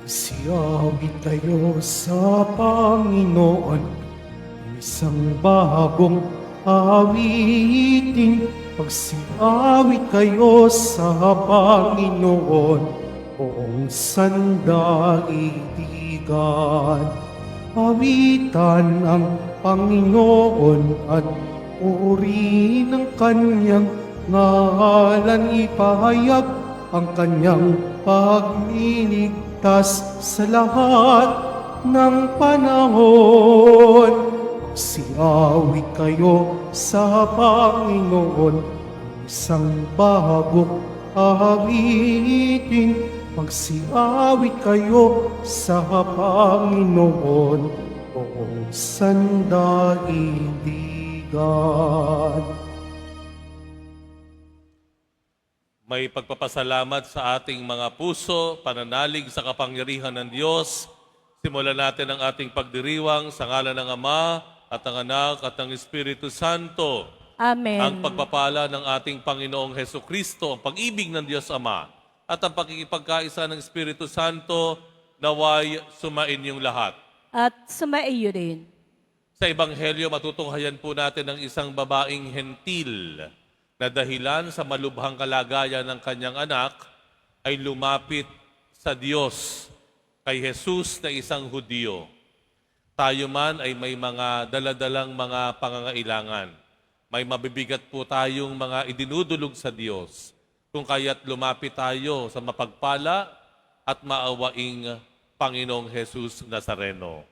Siyawi tayo sa Panginoon, isang bagong awitin. Pagsiyawi kayo sa Panginoon, buong sandaigdigan. Awitan ang Panginoon at purihin ang kanyang ngalan. Ipahayag ang kanyang pagniligtas sa lahat ng panahon. Magsiawi kayo sa Panginoon, isang bagong awitin. Magsiawi kayo sa Panginoon, buong sandaigdigan. May pagpapasalamat sa ating mga puso, pananalig sa kapangyarihan ng Diyos. Simulan natin ang ating pagdiriwang sa ngalan ng Ama at ng Anak at ng Espiritu Santo. Amen. Ang pagpapala ng ating Panginoong Hesukristo, ang pag-ibig ng Diyos Ama, at ang pagkikipagkaisa ng Espiritu Santo, naway sumain yung lahat. At sumaiyo rin. Sa Ebanghelyo, matutunghayan po natin ang isang babaeng hentil na dahilan sa malubhang kalagayan ng kanyang anak ay lumapit sa Diyos, kay Jesus na isang Hudyo. Tayo man ay may mga daladalang mga pangangailangan. May mabibigat po tayong mga idinudulog sa Diyos. Kung kaya't lumapit tayo sa mapagpala at maawaing Panginoong Jesus Nazareno.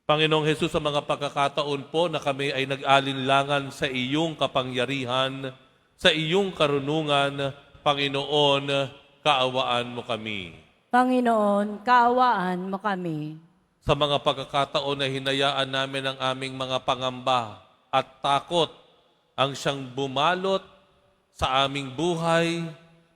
Panginoong Jesus, sa mga pagkakataon po na kami ay nag-alinlangan sa iyong kapangyarihan, sa iyong karunungan, Panginoon, kaawaan mo kami. Panginoon, kaawaan mo kami. Sa mga pagkakataon na hinayaan namin ang aming mga pangamba at takot ang siyang bumalot sa aming buhay,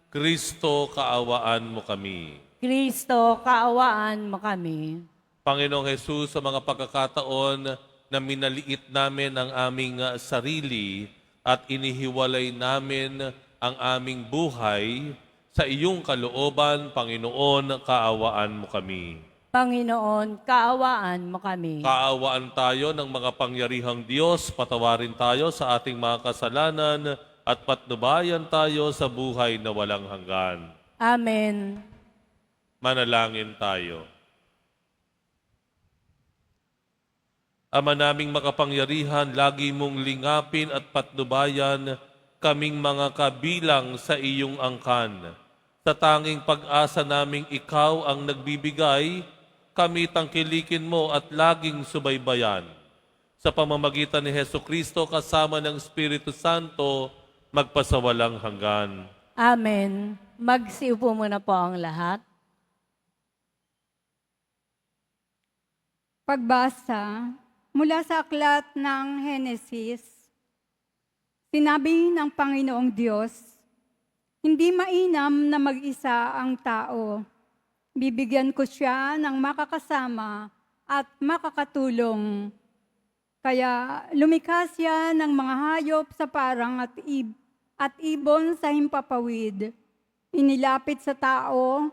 Kristo, kaawaan mo kami. Kristo, kaawaan mo kami. Panginoong Jesus, sa mga pagkakataon na minaliit namin ang aming sarili at inihiwalay namin ang aming buhay, sa iyong kalooban, Panginoon, kaawaan mo kami. Panginoon, kaawaan mo kami. Kaawaan tayo ng mga pangyarihang Diyos, patawarin tayo sa ating mga kasalanan at patnubayan tayo sa buhay na walang hanggan. Amen. Manalangin tayo. Ama naming makapangyarihan, lagi mong lingapin at patnubayan kaming mga kabilang sa iyong angkan. Sa tanging pag-asa naming ikaw ang nagbibigay, kami tangkilikin mo at laging subaybayan. Sa pamamagitan ni Hesukristo kasama ng Espiritu Santo, magpasawalang hanggan. Amen. Magsiupo muna po ang lahat. Pagbasa mula sa aklat ng Henesis, sinabi ng Panginoong Diyos, hindi mainam na mag-isa ang tao. Bibigyan ko siya ng makakasama at makakatulong. Kaya lumikha siya ng mga hayop sa parang at ibon sa himpapawid. Inilapit sa tao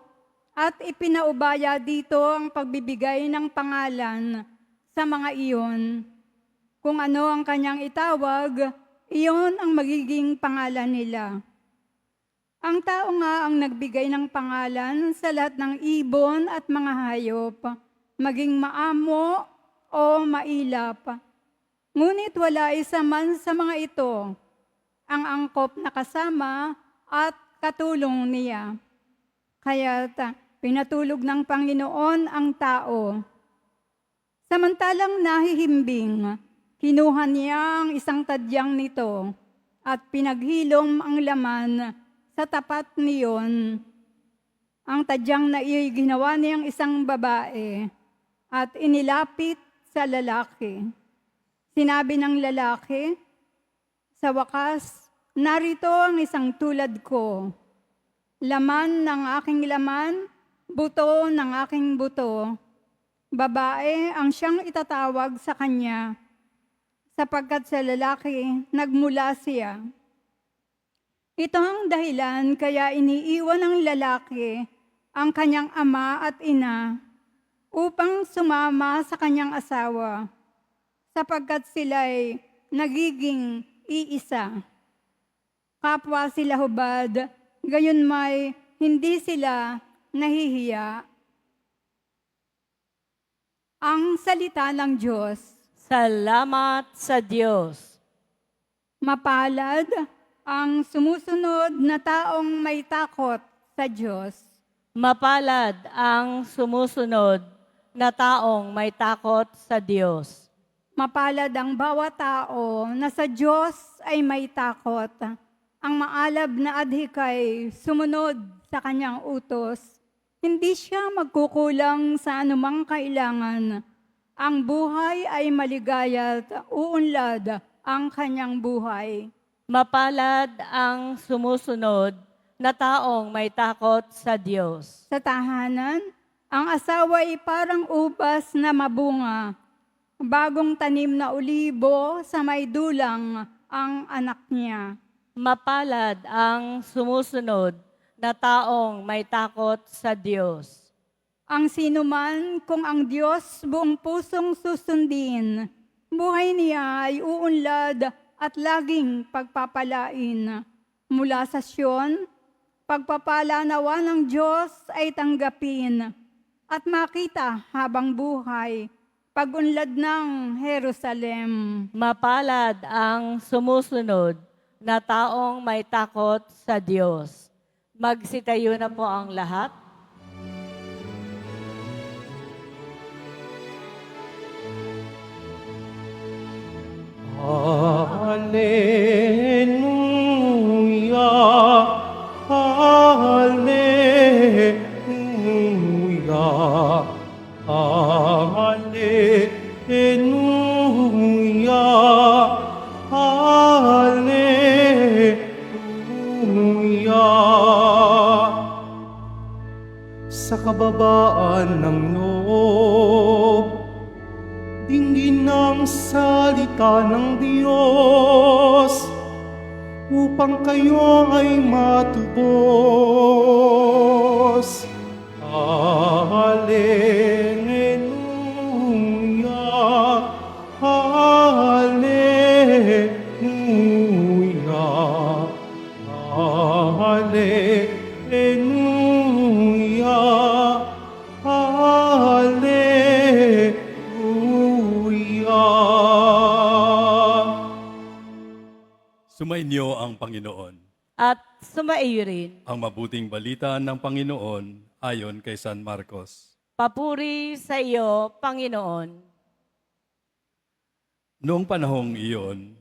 at ipinaubaya dito ang pagbibigay ng pangalan sa mga iyon. Kung ano ang kanyang itawag, iyon ang magiging pangalan nila. Ang tao nga ang nagbigay ng pangalan sa lahat ng ibon at mga hayop, maging maamo o mailap. Ngunit wala isa man sa mga ito ang angkop na kasama at katulong niya. Kaya't pinatulog ng Panginoon ang tao. Samantalang nahihimbing, kinuha niya ang isang tadyang nito at pinaghilom ang laman sa tapat niyon. Ang tadyang na iyo'y ginawa niyang isang babae at inilapit sa lalaki. Sinabi ng lalaki, sa wakas, narito ang isang tulad ko. Laman ng aking laman, buto ng aking buto. Babae ang siyang itatawag sa kanya, sapagkat sa lalaki nagmula siya. Ito ang dahilan kaya iniiwan ng lalaki ang kanyang ama at ina upang sumama sa kanyang asawa, sapagkat sila'y nagiging iisa. Kapwa sila hubad, gayon may hindi sila nahihiya. Ang salita ng Diyos. Salamat sa Diyos. Mapalad ang sumusunod na taong may takot sa Diyos. Mapalad ang sumusunod na taong may takot sa Diyos. Mapalad ang bawat tao na sa Diyos ay may takot. Ang maalab na adhikay sumunod sa kanyang utos. Hindi siya magkukulang sa anumang kailangan. Ang buhay ay maligaya at uunlad ang kanyang buhay. Mapalad ang sumusunod na taong may takot sa Diyos. Sa tahanan, ang asawa ay parang ubas na mabunga. Bagong tanim na ulibo sa may dulang ang anak niya. Mapalad ang sumusunod na taong may takot sa Diyos. Ang sinuman kung ang Diyos buong pusong susundin, buhay niya ay uunlad at laging pagpapalain. Mula sa Siyon, pagpapala nawa ng Diyos ay tanggapin at makita habang buhay, pag-unlad ng Jerusalem. Mapalad ang sumusunod na taong may takot sa Diyos. Magsitayo na po ang lahat. Hallelujah, Hallelujah, Hallelujah, Hallelujah. Sa kababaan ng loob, dinggin ang salita ng Diyos upang kayo ay matubos. Hallelujah, Hallelujah, Hallelujah, Hallelujah. Sumainyo ang Panginoon. At sumaiyo rin. Ang mabuting balita ng Panginoon ayon kay San Marcos. Papuri sa iyo, Panginoon. Noong panahong iyon,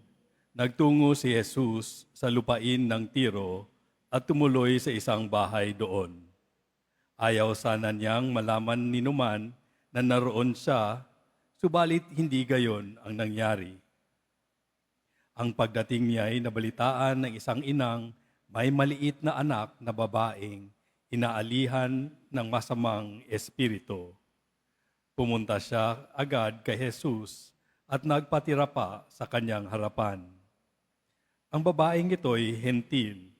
nagtungo si Jesus sa lupain ng Tiro at tumuloy sa isang bahay doon. Ayaw sana niyang malaman ni Numan na naroon siya, subalit hindi gayon ang nangyari. Ang pagdating niya ay nabalitaan ng isang inang may maliit na anak na babaeng inaalihan ng masamang espiritu. Pumunta siya agad kay Jesus at nagpatira pa sa kanyang harapan. Ang babaeng ito'y hentil,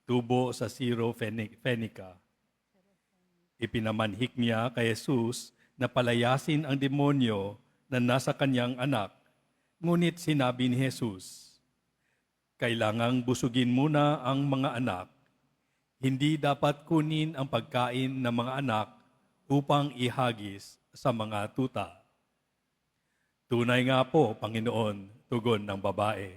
tubo sa Syro-Phoenicia. Ipinamanhik niya kay Jesus na palayasin ang demonyo na nasa kanyang anak. Ngunit sinabi ni Jesus, kailangang busugin muna ang mga anak. Hindi dapat kunin ang pagkain ng mga anak upang ihagis sa mga tuta. Tunay nga po, Panginoon, tugon ng babae.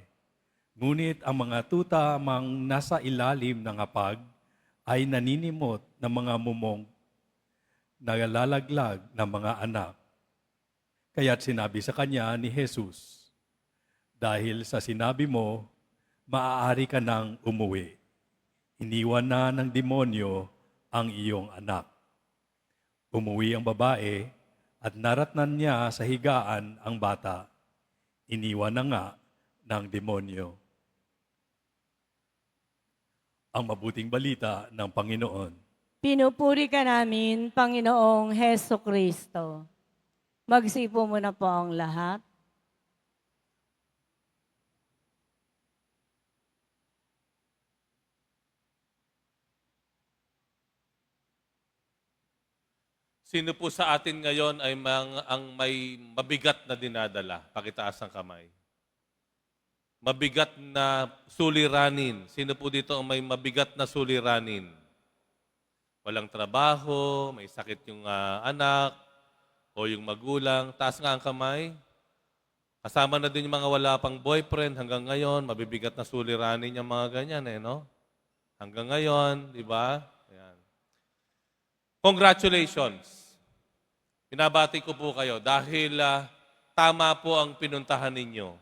Ngunit ang mga tuta mang nasa ilalim ng hapag ay naninimot ng mga mumong nalalaglag ng mga anak. Kaya't sinabi sa kanya ni Jesus, dahil sa sinabi mo, maaari ka nang umuwi. Iniwan na ng demonyo ang iyong anak. Umuwi ang babae at naratnan niya sa higaan ang bata. Iniwan na nga ng demonyo. Ang mabuting balita ng Panginoon. Pinupuri ka namin, Panginoong Heso Kristo. Magsipo muna po ang lahat. Sino po sa atin ngayon ay ang may mabigat na dinadala? Pakitaas ang kamay. Mabigat na suliranin. Sino po dito ang may mabigat na suliranin? Walang trabaho, may sakit yung anak, o yung magulang. Taas nga ang kamay. Kasama na din yung mga wala pang boyfriend hanggang ngayon. Mabibigat na suliranin yung mga ganyan no? Hanggang ngayon, di ba? Ayan. Congratulations. Binabati ko po kayo dahil tama po ang pinuntahan ninyo.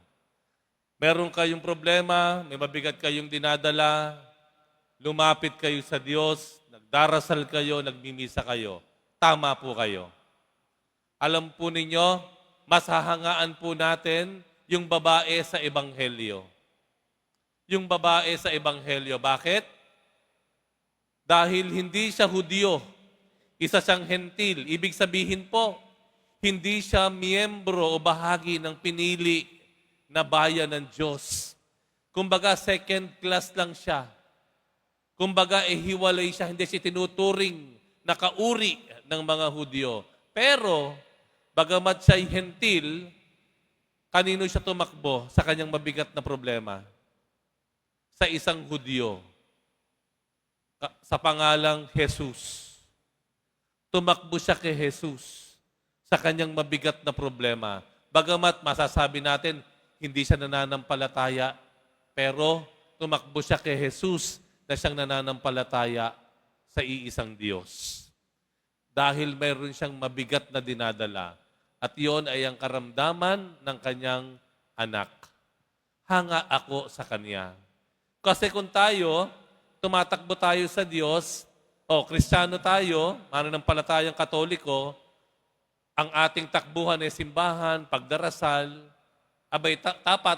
Meron kayong problema, may mabigat kayong dinadala, lumapit kayo sa Diyos, nagdarasal kayo, nagmimisa kayo. Tama po kayo. Alam po ninyo, mas hahangaan po natin yung babae sa Ebanghelyo. Yung babae sa Ebanghelyo. Bakit? Dahil hindi siya Hudyo, isa siyang hentil. Ibig sabihin po, hindi siya miyembro o bahagi ng pinili na bayan ng Diyos. Kumbaga, second class lang siya. Kumbaga, hiwalay siya. Hindi siya tinuturing na kauri ng mga Hudyo. Pero, bagamat siya'y hentil, kanino siya tumakbo sa kanyang mabigat na problema? Sa isang Hudyo. Sa pangalang Jesus. Tumakbo siya kay Jesus sa kanyang mabigat na problema. Bagamat masasabi natin, hindi siya nananampalataya, pero tumakbo siya kay Jesus na siyang nananampalataya sa iisang Diyos. Dahil mayroon siyang mabigat na dinadala. At iyon ay ang karamdaman ng kanyang anak. Hanga ako sa kanya. Kasi kung tayo, tumatakbo tayo sa Diyos, o Kristiyano tayo, mananampalatayang Katoliko, ang ating takbuhan ay simbahan, pagdarasal, abay,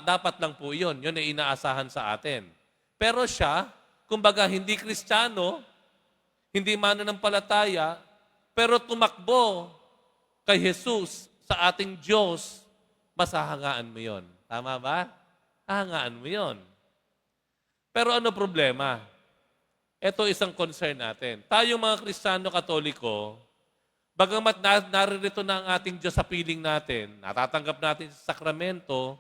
dapat lang po yun. Yun ay inaasahan sa atin. Pero siya, kumbaga hindi Kristiyano, hindi mananampalataya, pero tumakbo kay Jesus sa ating Diyos, masahangaan mo yun. Tama ba? Hahangaan mo yun. Pero ano problema? Ito isang concern natin. Tayong mga Kristiyano Katoliko, bagamat naririto na ang ating Diyos sa piling natin, natatanggap natin sa sakramento,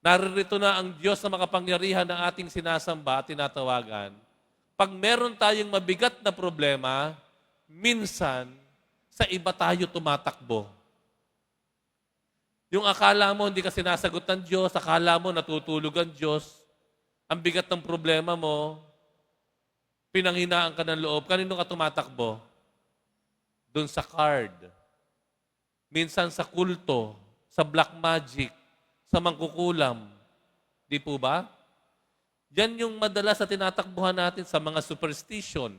naririto na ang Diyos na makapangyarihan ng ating sinasamba at tinatawagan. Pag meron tayong mabigat na problema, minsan, sa iba tayo tumatakbo. Yung akala mo hindi ka sinasagot ng Diyos, akala mo natutulog ang Diyos, ang bigat ng problema mo, pinanghinaan ka ng loob, kanino ka tumatakbo? Doon sa card, minsan sa kulto, sa black magic, sa mangkukulam. Di po ba? Yan yung madalas sa tinatakbuhan natin sa mga superstition,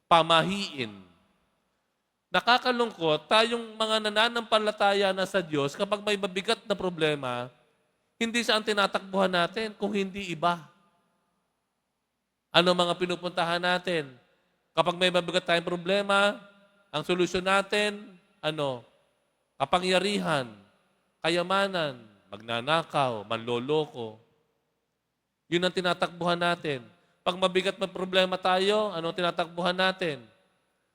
pamahiin. Nakakalungkot, tayong mga nananampalataya na sa Diyos, kapag may mabigat na problema, hindi siya ang tinatakbuhan natin, kung hindi iba. Ano mga pinupuntahan natin? Kapag may mabigat tayong problema, ang solusyon natin, kapangyarihan, kayamanan, magnanakaw, manloloko. Yun ang tinatakbuhan natin. Pag mabigat na problema tayo, anong tinatakbuhan natin?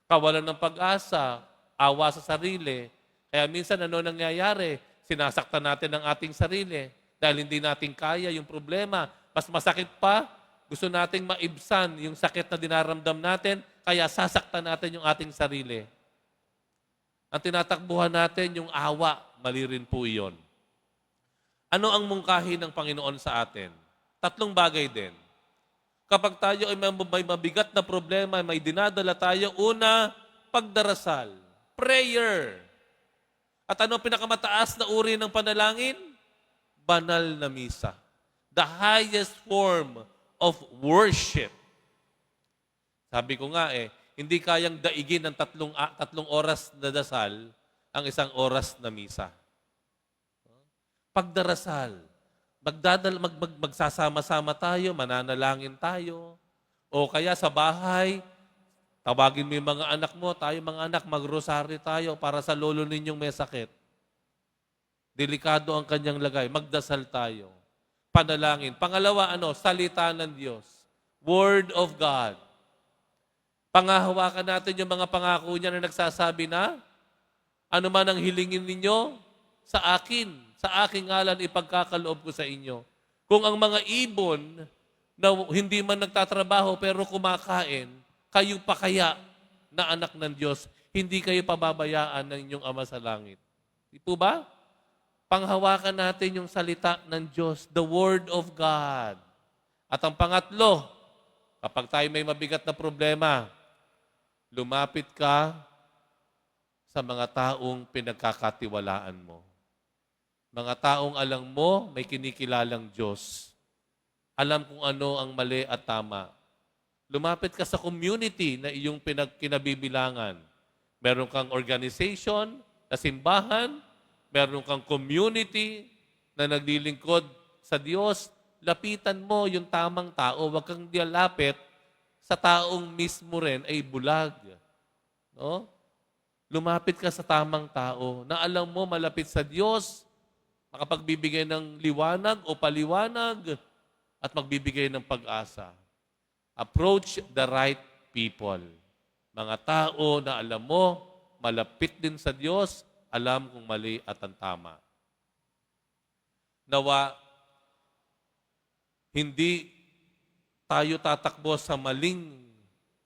Kawalan ng pag-asa, awa sa sarili. Kaya minsan ano nangyayari? Sinasaktan natin ang ating sarili dahil hindi natin kaya yung problema. Mas masakit pa, gusto nating maibsan yung sakit na dinaramdam natin, kaya sasaktan natin yung ating sarili. Ang tinatakbuhan natin, yung awa, mali rin po iyon. Ano ang mungkahi ng Panginoon sa atin? 3 bagay din. Kapag tayo ay may mabigat na problema, may dinadala tayo, una, pagdarasal. Prayer. At ano pinakamataas na uri ng panalangin? Banal na misa. The highest form of worship. Sabi ko nga hindi kayang daigin ng 3 oras na dasal ang 1 oras na misa. Pagdarasal. Magsasama-sama tayo, mananalangin tayo. O kaya sa bahay, tawagin mo yung mga anak mo, tayo mga anak, magrosaryo tayo para sa lolo ninyong may sakit. Delikado ang kanyang lagay. Magdasal tayo. Panalangin. Pangalawa, salita ng Diyos. Word of God. Pangahawakan natin yung mga pangako niya na nagsasabi na Ano man ang hilingin ninyo, sa aking ngalan ipagkakaloob ko sa inyo. Kung ang mga ibon na hindi man nagtatrabaho pero kumakain, kayo pa kaya na anak ng Diyos, hindi kayo pababayaan ng inyong Ama sa langit. Di po ba? Panghawakan natin yung salita ng Diyos, the Word of God. At ang pangatlo, kapag tayo may mabigat na problema, lumapit ka sa mga taong pinagkakatiwalaan mo. Mga taong alam mo, may kinikilalang Diyos. Alam kung ano ang mali at tama. Lumapit ka sa community na iyong kinabibilangan. Meron kang organization na simbahan, meron kang community na naglilingkod sa Diyos. Lapitan mo yung tamang tao. Huwag kang dialapit sa taong mismo rin ay bulag. No? Lumapit ka sa tamang tao na alam mo malapit sa Diyos, makapagbibigay ng liwanag o paliwanag at magbibigay ng pag-asa. Approach the right people. Mga tao na alam mo, malapit din sa Diyos, alam kung mali at ang tama. Nawa, hindi tayo tatakbo sa maling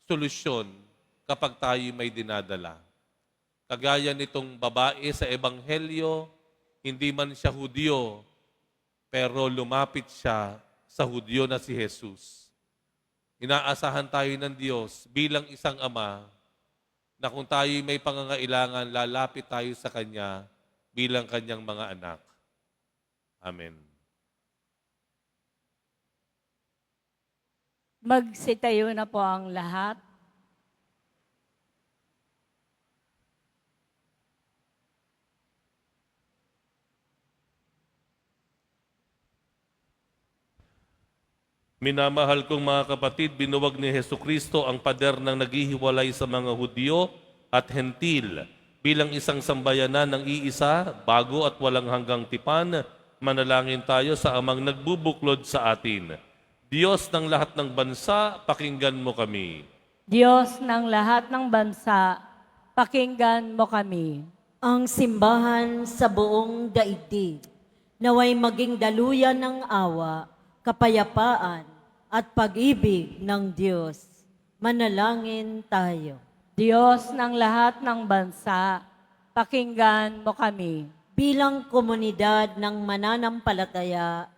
solusyon kapag tayo may dinadala. Kagaya nitong babae sa Ebanghelyo, hindi man siya Hudyo, pero lumapit siya sa Hudyo na si Jesus. Inaasahan tayo ng Diyos bilang isang ama na kung tayo may pangangailangan, lalapit tayo sa Kanya bilang Kanyang mga anak. Amen. Magsitayo na po ang lahat. Minamahal kong mga kapatid, binuwag ni Hesukristo ang pader ng naghihiwalay sa mga Hudyo at Hentil. Bilang isang sambayanan ng iisa, bago at walang hanggang tipan, manalangin tayo sa amang nagbubuklod sa atin. Diyos ng lahat ng bansa, pakinggan mo kami. Diyos ng lahat ng bansa, pakinggan mo kami. Ang simbahan sa buong daigdig, naway maging daluyan ng awa, kapayapaan, at pag-ibig ng Diyos. Manalangin tayo. Diyos ng lahat ng bansa, pakinggan mo kami. Bilang komunidad ng mananampalataya,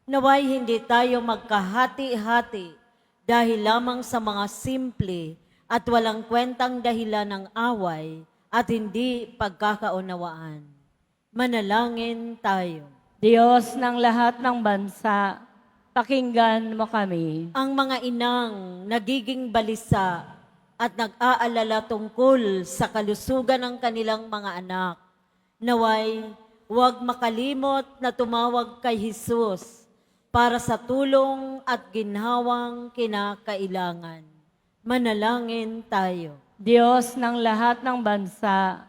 naway hindi tayo magkahati-hati dahil lamang sa mga simple at walang kwentang dahilan ng away at hindi pagkakaunawaan. Manalangin tayo. Diyos ng lahat ng bansa, pakinggan mo kami. Ang mga inang nagiging balisa at nag-aalala tungkol sa kalusugan ng kanilang mga anak, naway huwag makalimot na tumawag kay Jesus para sa tulong at ginhawang kinakailangan. Manalangin tayo. Diyos ng lahat ng bansa,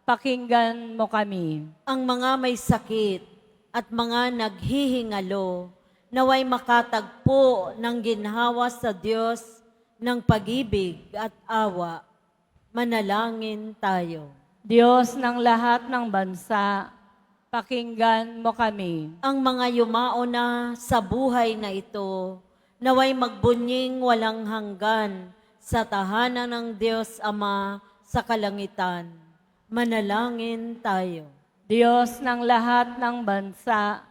pakinggan mo kami. Ang mga may sakit at mga naghihingalo, naway makatagpo ng ginhawa sa Diyos ng pag-ibig at awa. Manalangin tayo. Diyos ng lahat ng bansa, pakinggan mo kami. Ang mga yumao na sa buhay na ito, naway magbunying walang hanggan sa tahanan ng Diyos Ama sa kalangitan. Manalangin tayo. Diyos ng lahat ng bansa,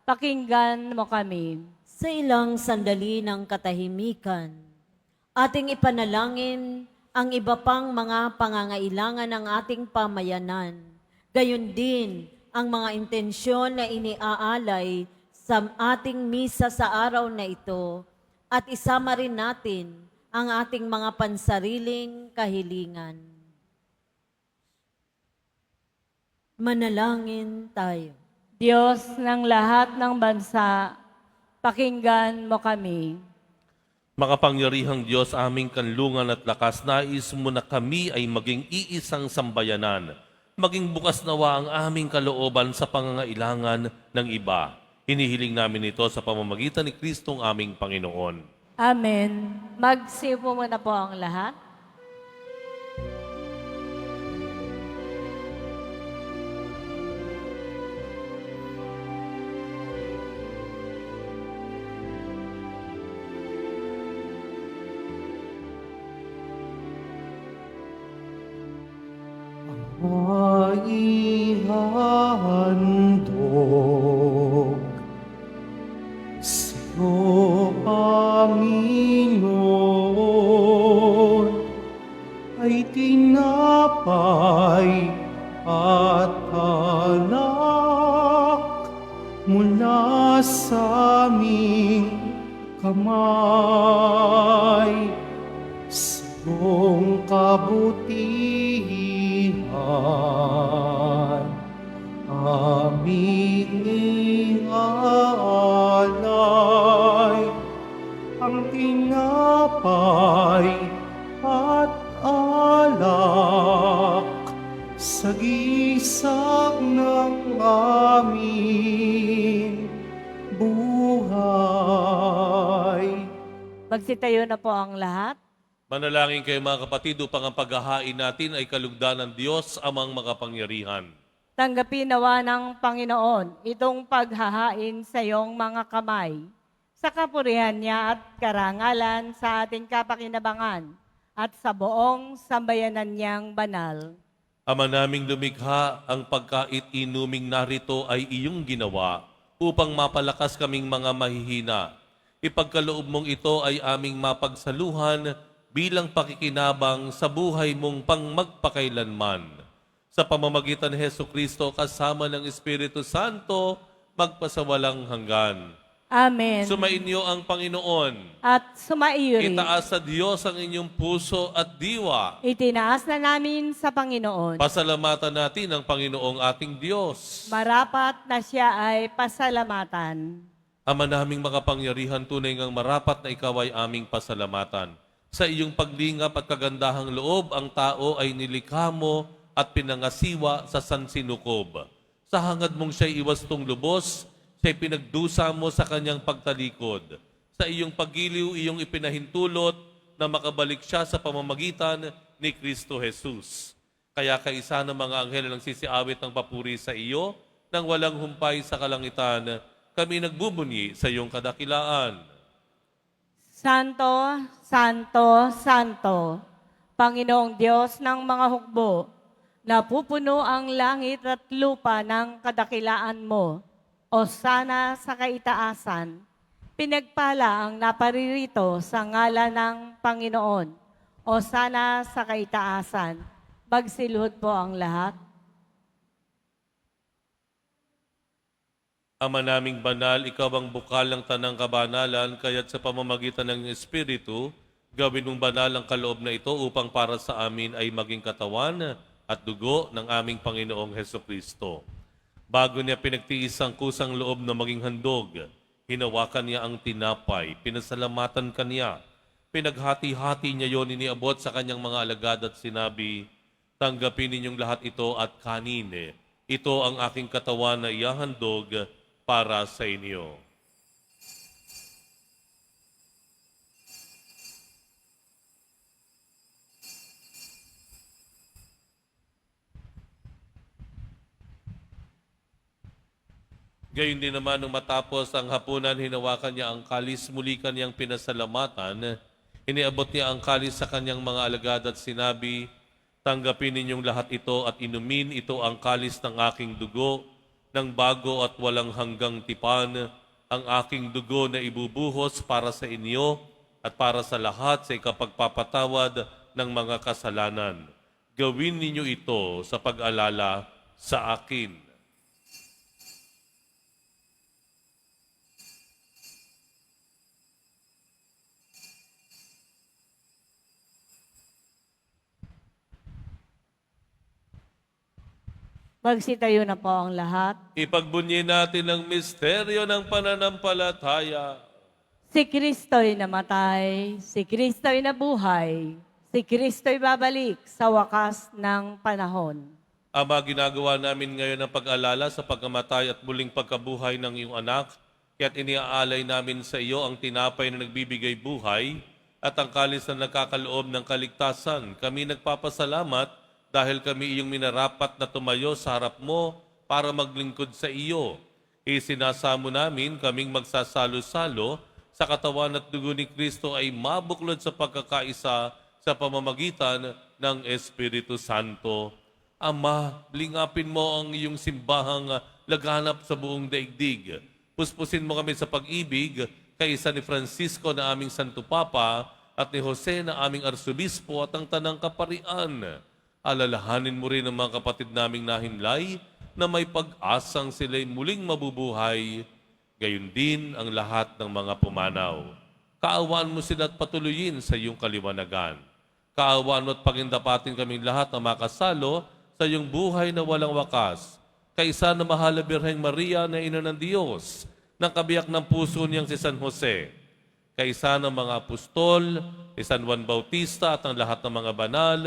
pakinggan mo kami. Sa ilang sandali ng katahimikan, ating ipanalangin ang iba pang mga pangangailangan ng ating pamayanan. Gayon din ang mga intensyon na iniaalay sa ating misa sa araw na ito at isama rin natin ang ating mga pansariling kahilingan. Manalangin tayo. Diyos ng lahat ng bansa, pakinggan mo kami. Makapangyarihang Diyos, aming kanlungan at lakas, nais mo na kami ay maging iisang sambayanan. Maging bukas nawa ang aming kalooban sa pangangailangan ng iba. Hinihiling namin ito sa pamamagitan ni Kristong aming Panginoon. Amen. Magsipo muna po ang lahat. tinapay at alak mula sa aming kamay. Sa iyong kabutihan, aming iaalay ang tinapay at alak sa gisag ng aming buhay. Magsitayo na po ang lahat. Manalangin kayo mga kapatid upang ang paghahain natin ay kalugdan ng Diyos amang makapangyarihan. Tanggapin nawa ng Panginoon itong paghahain sa iyong mga kamay, sa kapurihan niya at karangalan sa ating kapakinabangan at sa buong sambayanan niyang banal. Ama naming lumikha, ang pagkait-inuming narito ay iyong ginawa upang mapalakas kaming mga mahihina. Ipagkaloob mong ito ay aming mapagsaluhan bilang pakikinabang sa buhay mong pangmagpakailanman. Sa pamamagitan ni Hesukristo kasama ng Espiritu Santo, magpasawalang hanggan. Amen. Sumainyo ang Panginoon. At sumaiyo rin. Itaas sa Diyos ang inyong puso at diwa. Itinaas na namin sa Panginoon. Pasalamatan natin ang Panginoong ating Diyos. Marapat na siya ay pasalamatan. Ama naming makapangyarihan, tunay ngang marapat na ikaw ay aming pasalamatan. Sa iyong paglingap at kagandahang loob, ang tao ay nilikha mo at pinangasiwa sa sansinukob. Sa hangad mong siya'y iwastong lubos, siya'y pinagdusa mo sa kanyang pagtalikod. Sa iyong paggiliw, iyong ipinahintulot na makabalik siya sa pamamagitan ni Kristo Jesus. Kaya kaisa ng mga anghel ang sisiawit ng papuri sa iyo, nang walang humpay sa kalangitan, kami nagbubunyi sa iyong kadakilaan. Santo, Santo, Santo, Panginoong Diyos ng mga hukbo, napupuno ang langit at lupa ng kadakilaan mo. O sana sa kaitaasan, pinagpala ang naparirito sa ngalan ng Panginoon. O sana sa kaitaasan, magsilhod po ang lahat. Ama naming banal, ikaw ang bukal ng tanang kabanalan, kaya't sa pamamagitan ng Espiritu, gawin mong banal ang kaloob na ito upang para sa amin ay maging katawan at dugo ng aming Panginoong Hesukristo. Bago niya pinagtiis ang kusang loob na maging handog, hinawakan niya ang tinapay, pinasalamatan kaniya, pinaghati-hati niya yon, iniabot sa kanyang mga alagad at sinabi, tanggapin ninyong lahat ito at kanin. Ito ang aking katawan na ihahandog para sa inyo. Gayon din naman nung matapos ang hapunan, hinawakan niya ang kalis, muli kanyang pinasalamatan. Iniabot niya ang kalis sa kanyang mga alagad at sinabi, tanggapin ninyong lahat ito at inumin, ito ang kalis ng aking dugo, ng bago at walang hanggang tipan, ang aking dugo na ibubuhos para sa inyo at para sa lahat sa ikapagpapatawad ng mga kasalanan. Gawin ninyo ito sa pag-alala sa akin. Magsitayo na po ang lahat. Ipagbunyi natin ang misteryo ng pananampalataya. Si Kristo'y namatay, si Kristo'y nabuhay, si Kristo'y babalik sa wakas ng panahon. Ama, ginagawa namin ngayon ang pag-alala sa pagkamatay at muling pagkabuhay ng iyong anak, kaya't iniaalay namin sa iyo ang tinapay na nagbibigay buhay at ang kalis na nagkakaloob ng kaligtasan. Kami nagpapasalamat dahil kami iyong minarapat na tumayo sa harap mo para maglingkod sa iyo. Isinasamo namin kaming magsasalo-salo sa katawan at dugo ni Kristo ay mabuklod sa pagkakaisa sa pamamagitan ng Espiritu Santo. Ama, lingapin mo ang iyong simbahang laganap sa buong daigdig. Puspusin mo kami sa pag-ibig kaisa ni Francisco na aming Santo Papa at ni Jose na aming Arsobispo at ang Tanang Kaparian. Alalahanin mo rin ang mga kapatid naming nahimlay na may pag-asang sila'y muling mabubuhay, gayon din ang lahat ng mga pumanaw. Kaawaan mo sila at patuloyin sa iyong kaliwanagan. Kaawaan mo at pagindapatin kaming lahat na makasalo sa iyong buhay na walang wakas. Kaisa na mahal na Birheng Maria na Ina ng Diyos, ng kabiyak ng puso niyang si San Jose. Kaisa ng mga apostol, si San Juan Bautista at ang lahat ng mga banal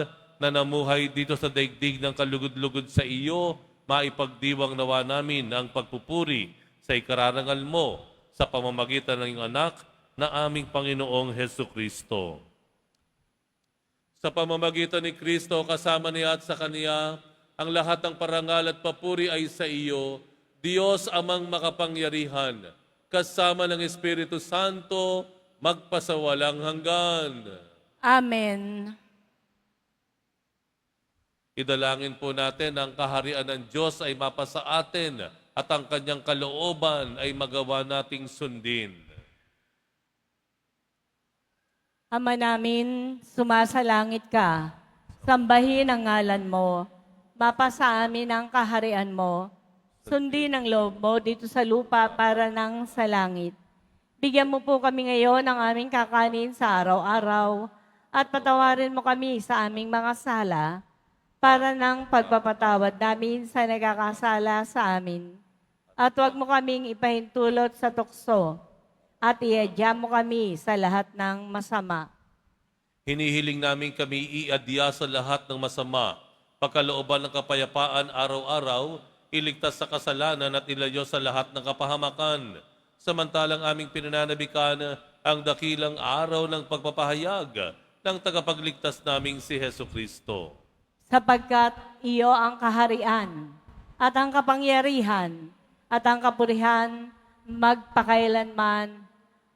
na namuhay dito sa daigdig ng kalugod-lugod sa iyo, maipagdiwang nawa namin ang pagpupuri sa ikararangal mo sa pamamagitan ng iyong anak na aming Panginoong Hesu Kristo. Sa pamamagitan ni Kristo, kasama niya at sa Kaniya, ang lahat ng parangal at papuri ay sa iyo, Diyos amang makapangyarihan, kasama ng Espiritu Santo, magpasawalang hanggan. Amen. Idalangin po natin ang kaharian ng Diyos ay mapasa atin at ang kanyang kalooban ay magawa nating sundin. Ama namin, sumasalangit ka. Sambahin ang ngalan mo. Mapasa amin ang kaharian mo. Sundin ang loob mo dito sa lupa para nang sa langit. Bigyan mo po kami ngayon ng aming kakanin sa araw-araw at patawarin mo kami sa aming mga sala para ng pagpapatawad namin sa nagkakasala sa amin. At huwag mo kaming ipahintulot sa tukso at iadya mo kami sa lahat ng masama. Hinihiling namin kami iadya sa lahat ng masama, pagkalooban ng kapayapaan araw-araw, iligtas sa kasalanan at ilayo sa lahat ng kapahamakan. Samantalang aming pinananabikan ang dakilang araw ng pagpapahayag ng tagapagligtas naming si Hesu Kristo. Sapagkat iyo ang kaharian at ang kapangyarihan at ang kapurihan magpakailanman.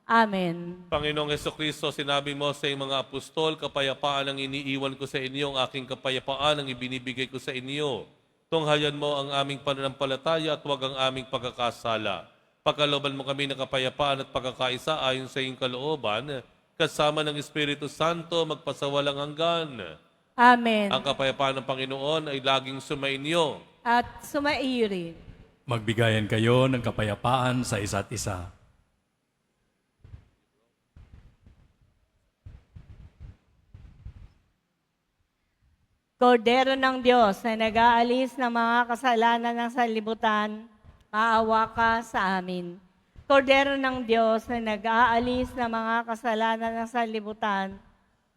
Amen. Panginoong Hesu Kristo, sinabi mo sa iyong mga apostol, kapayapaan ang iniiwan ko sa inyo, ang aking kapayapaan ang ibinibigay ko sa inyo. Tunghayan mo ang aming pananampalataya at huwag ang aming pagkakasala. Pagkalooban mo kami ng kapayapaan at pagkakaisa ayon sa iyong kalooban, kasama ng Espiritu Santo magpasawalang hanggan. Amen. Ang kapayapaan ng Panginoon ay laging sumainyo. At sumaiyo rin. Magbigayan kayo ng kapayapaan sa isa't isa. Kordero ng Diyos na nag-aalis ng mga kasalanan ng sanlibutan, maawa ka sa amin. Kordero ng Diyos na nag-aalis ng mga kasalanan ng sanlibutan,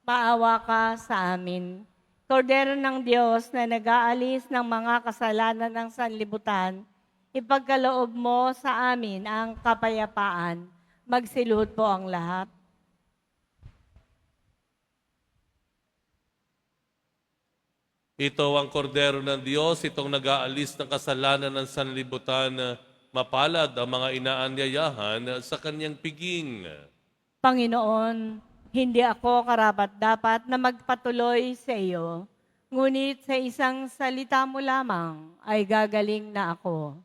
maawa ka sa amin. Kordero ng Diyos na nag-aalis ng mga kasalanan ng sanlibutan, ipagkaloob mo sa amin ang kapayapaan. Magsiluhod po ang lahat. Ito ang kordero ng Diyos, itong nag-aalis ng kasalanan ng sanlibutan, mapalad ang mga inaanyayahan sa kanyang piging. Panginoon, hindi ako karapat-dapat na magpatuloy sa iyo, ngunit sa isang salita mo lamang ay gagaling na ako.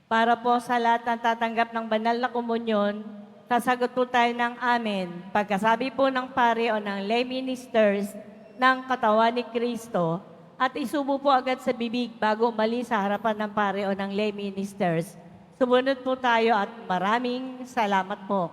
Para po sa lahat ng tatanggap ng banal na komunyon, sasagot po tayo ng amen. Pagkasabi po ng pare o ng lay ministers ng katawan ni Kristo at isubo po agad sa bibig bago umalis sa harapan ng pare o ng lay ministers. Sumunod po tayo at maraming salamat po.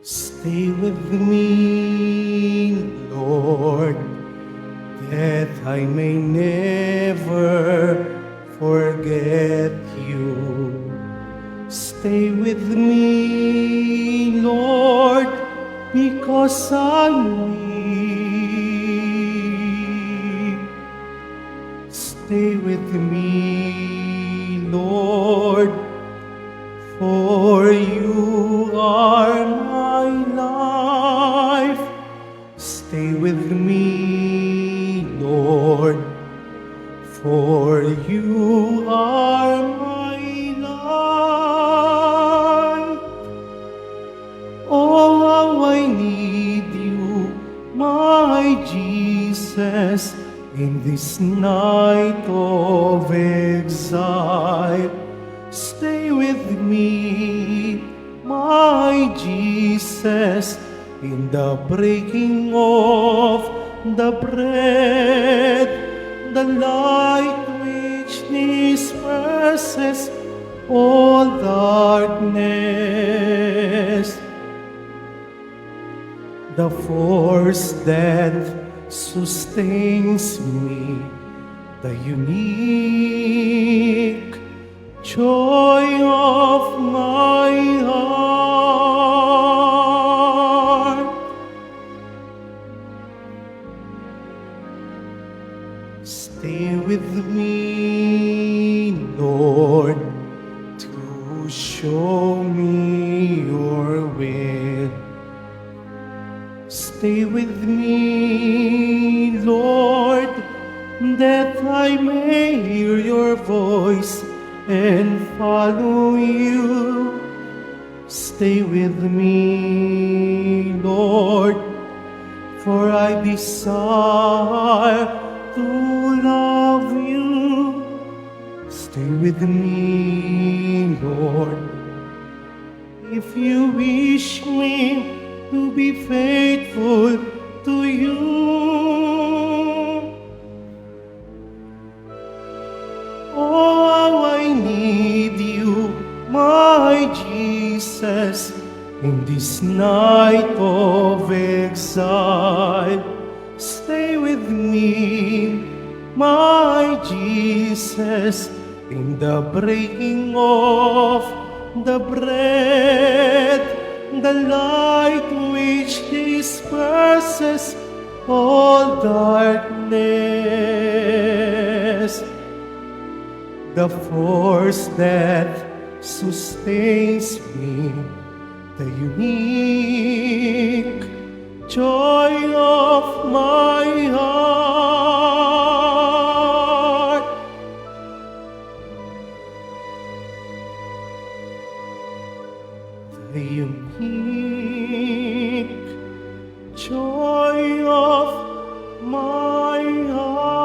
Stay with me, Lord, that I may never forget you. Stay with me, Lord, because I'm weak. Stay with me, Lord, for you are my life with me, Lord, for you are my life. Oh, how I need you, my Jesus, in this night of exile. Stay with me, my Jesus, in the breaking of the bread, the light which disperses all darkness, the force that sustains me, the unique joy of my heart. Stay with me, Lord, to show me your will. Stay with me, Lord, that I may hear your voice and follow you. Stay with me, Lord, for I desire to love you. Stay with me, Lord, if you wish me to be faithful to you. Oh, how I need you, my Jesus, in this night of exile. Stay with me, my Jesus, in the breaking of the bread, the light which disperses all darkness, the force that sustains me, the unique joy of my heart. The unique joy of my heart.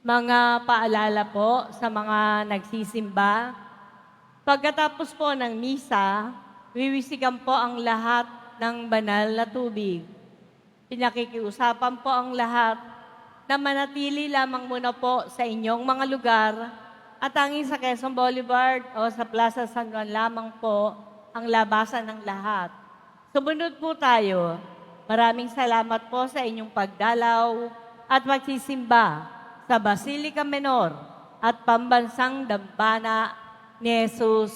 Mga paalala po sa mga nagsisimba. Pagkatapos po ng misa, wiwisikan po ang lahat ng banal na tubig. Pinakikiusapan po ang lahat na manatili lamang muna po sa inyong mga lugar at tanging sa Quezon Boulevard o sa Plaza San Juan lamang po ang labasan ng lahat. Sumunod po tayo. Maraming salamat po sa inyong pagdalaw at magsisimba sa Basilica Menor at Pambansang Dambana ni Jesus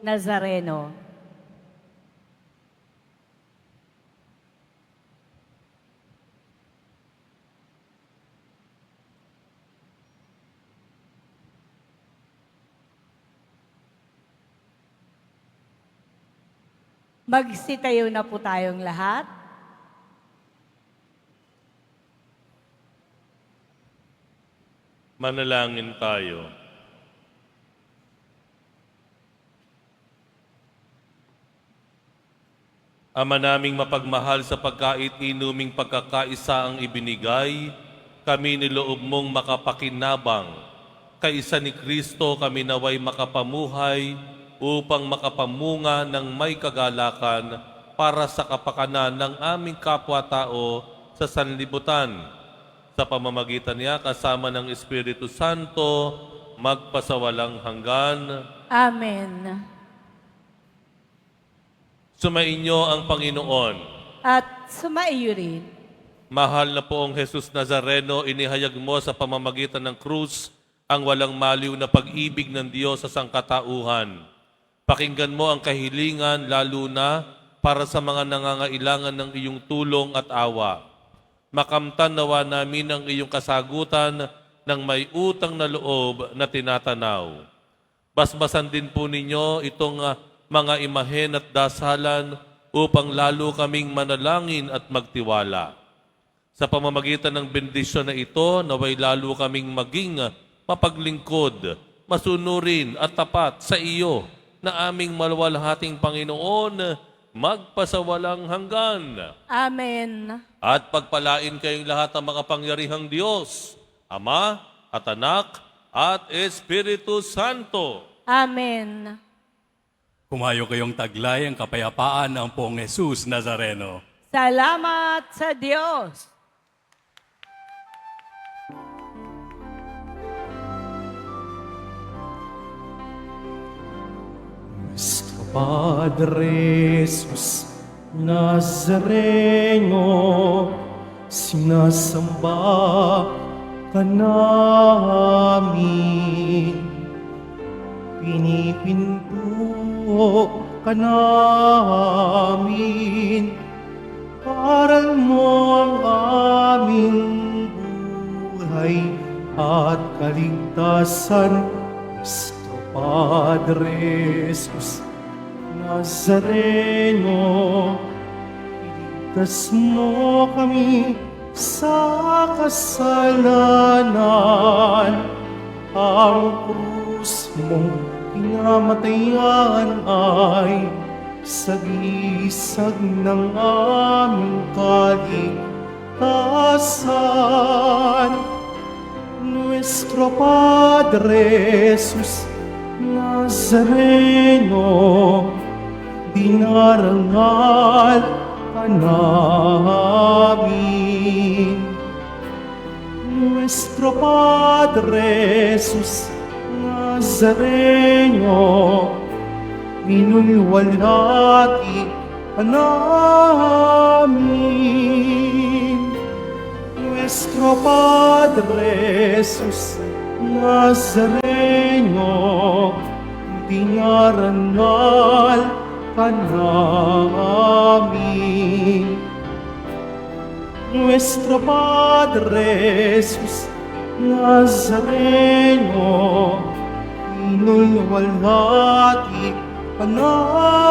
Nazareno. Magsitayo na po tayong lahat. Manalangin tayo. Ama naming mapagmahal, sa pagkait-inuming pagkakaisa ang ibinigay, kami niloob mong makapakinabang. Kaisa ni Kristo kami naway makapamuhay upang makapamunga ng may kagalakan para sa kapakanan ng aming kapwa-tao sa sanlibutan. Sa pamamagitan niya kasama ng Espiritu Santo, magpasawalang hanggan. Amen. Sumainyo ang Panginoon. At sumaiyo rin. Mahal na poong Jesus Nazareno, inihayag mo sa pamamagitan ng krus ang walang maliw na pag-ibig ng Diyos sa sangkatauhan. Pakinggan mo ang kahilingan lalo na para sa mga nangangailangan ng iyong tulong at awa. Makamtan nawa namin ang iyong kasagutan ng may utang na loob na tinatanaw. Basbasan din po ninyo itong mga imahen at dasalan upang lalo kaming manalangin at magtiwala. Sa pamamagitan ng bendisyon na ito, naway lalo kaming maging mapaglingkod, masunurin at tapat sa iyo na aming maluwalhating Panginoon, magpasawalang hanggan. Amen. At pagpalain kayong lahat ng makapangyarihang Diyos, Ama at Anak at Espiritu Santo. Amen. Kumayo kayong taglay ang kapayapaan ng poong Jesus Nazareno. Salamat sa Diyos. Nuestro Padre Jesus Nazareno, sinasamba ka namin. Pinipinto ka namin. Paral mo ang aming buhay at kaligtasan. Nuestro Padre Jesus Nazareno, iligtas mo kami sa kasalanan. Ang krus mong pinamatayan ay sagisag ng aming kaligtasan. Nuestro Padre Jesus Nazareno, dinarangal ka namin. Nuestro Padre Jesus Nazareno, minulwalhati ka namin. Nuestro Padre Jesus Nazareno, dinarangal ka namin. Nuestro Padre Jesus Nazareno, minulwalhati ka namin.